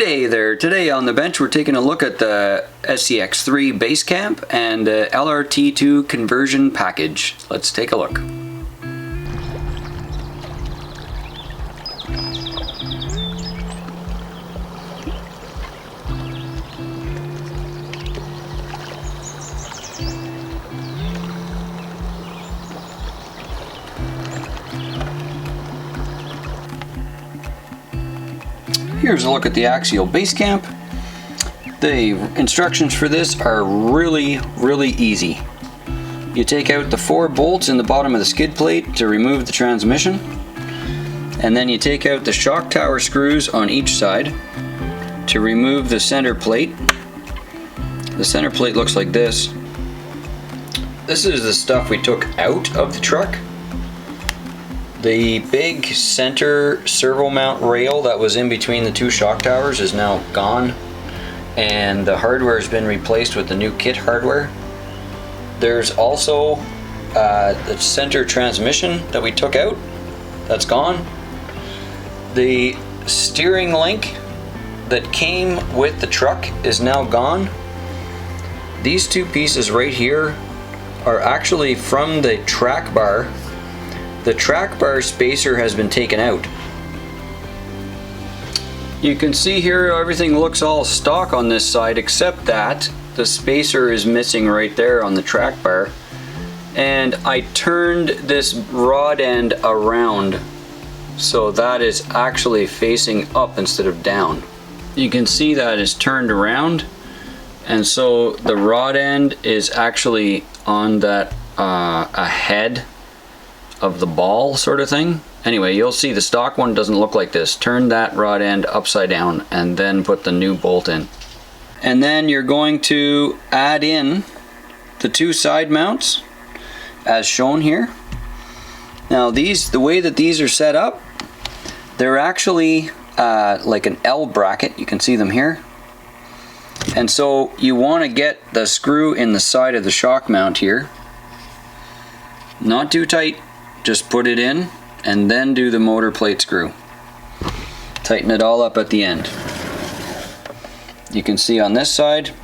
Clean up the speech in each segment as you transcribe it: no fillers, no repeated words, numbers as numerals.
G'day there. Today on the bench we're taking a look at the SCX3 base camp and the LRT2 conversion package. Let's take a look. Here's a look at the Axial base camp. The instructions for this are really easy. You take out the 4 bolts in the bottom of the skid plate to remove the transmission, and then you take out the shock tower screws on each side to remove the center plate. The center plate looks like this. This is the stuff we took out of the truck. The big center servo mount rail that was in between the 2 shock towers is now gone, and the hardware has been replaced with the new kit hardware. There's also the center transmission that we took out, that's gone. The steering link that came with the truck is now gone. These 2 pieces right here are actually from the track bar. The track bar spacer has been taken out. You can see here everything looks all stock on this side except that the spacer is missing right there on the track bar, and I turned this rod end around so that is actually facing up instead of down. You can see that is turned around, and so the rod end is actually on that ahead of the ball sort of thing. Anyway, you'll see the stock one doesn't look like this. Turn that rod end upside down and then put the new bolt in. And then you're going to add in the 2 side mounts as shown here. Now these, the way that these are set up, they're actually like an L bracket. You can see them here. And so you want to get the screw in the side of the shock mount here. Not too tight. Just put it in and then do the motor plate screw. Tighten it all up at the end. You can see on this side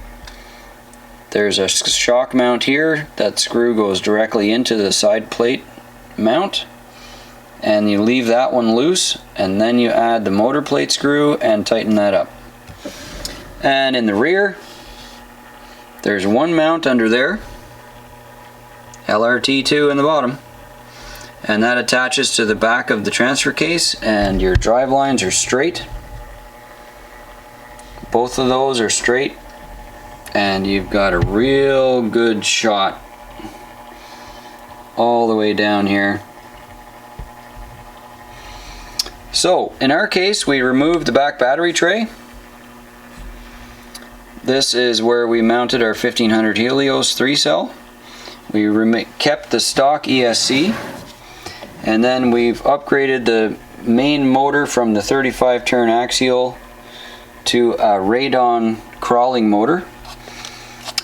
there's a shock mount here. That screw goes directly into the side plate mount, and you leave that one loose, and then you add the motor plate screw and tighten that up. And in the rear there's 1 mount under there, LRT2 in the bottom, and that attaches to the back of the transfer case, and your drive lines are straight. Both of those are straight, and you've got a real good shot all the way down here. So in our case we removed the back battery tray. This is where we mounted our 1500 Helios 3 cell. We kept the stock ESC, and then we've upgraded the main motor from the 35 turn Axial to a radon crawling motor,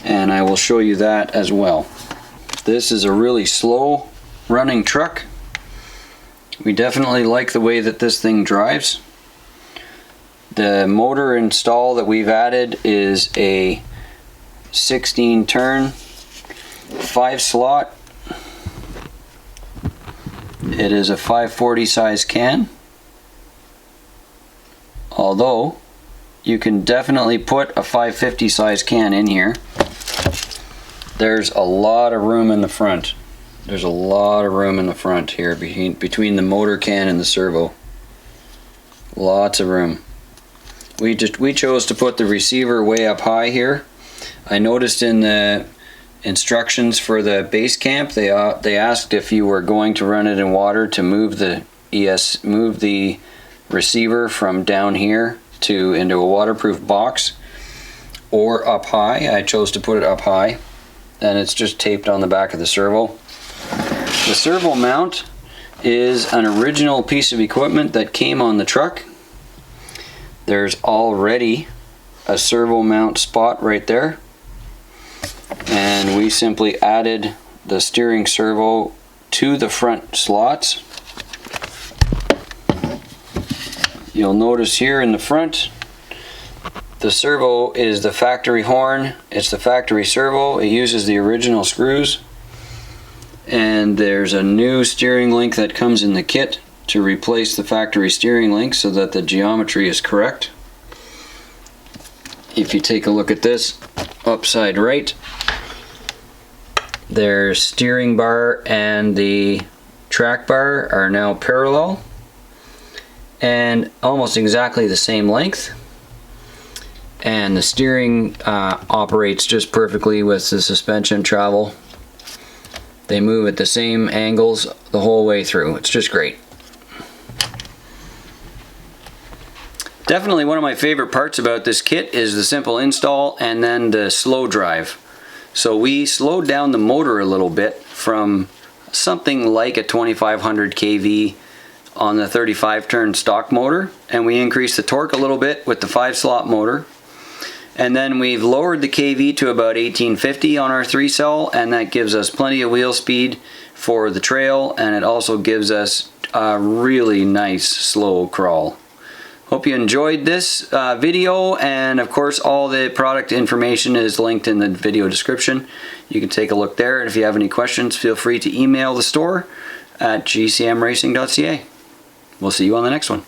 and I will show you that as well. This is a really slow running truck. We definitely like the way that this thing drives. The motor install that we've added is a 16 turn 5 slot. It is a 540 size can, although you can definitely put a 550 size can in here. There's a lot of room in the front. There's a lot of room in the front here between the motor can and the servo. Lots of room. We chose to put the receiver way up high here. I noticed in the instructions for the base camp they asked if you were going to run it in water to move the receiver from down here into a waterproof box or up high. I chose to put it up high, and it's just taped on the back of the servo. The servo mount is an original piece of equipment that came on the truck. There's already a servo mount spot right there, and we simply added the steering servo to the front slots. You'll notice here in the front The servo is the factory horn. It's the factory servo. It uses the original screws. And there's a new steering link that comes in the kit to replace the factory steering link so that the geometry is correct. If you take a look at this upside right, their steering bar and the track bar are now parallel and almost exactly the same length. And the steering operates just perfectly with the suspension travel. They move at the same angles the whole way through. It's just great. Definitely one of my favorite parts about this kit is the simple install and then the slow drive. So we slowed down the motor a little bit from something like a 2500 kV on the 35 turn stock motor, and we increased the torque a little bit with the 5-slot motor. And then we've lowered the kV to about 1850 on our 3-cell, and that gives us plenty of wheel speed for the trail, and it also gives us a really nice slow crawl. Hope you enjoyed this video, and of course all the product information is linked in the video description. You can take a look there, and if you have any questions, feel free to email the store at gcmracing.ca. We'll see you on the next one.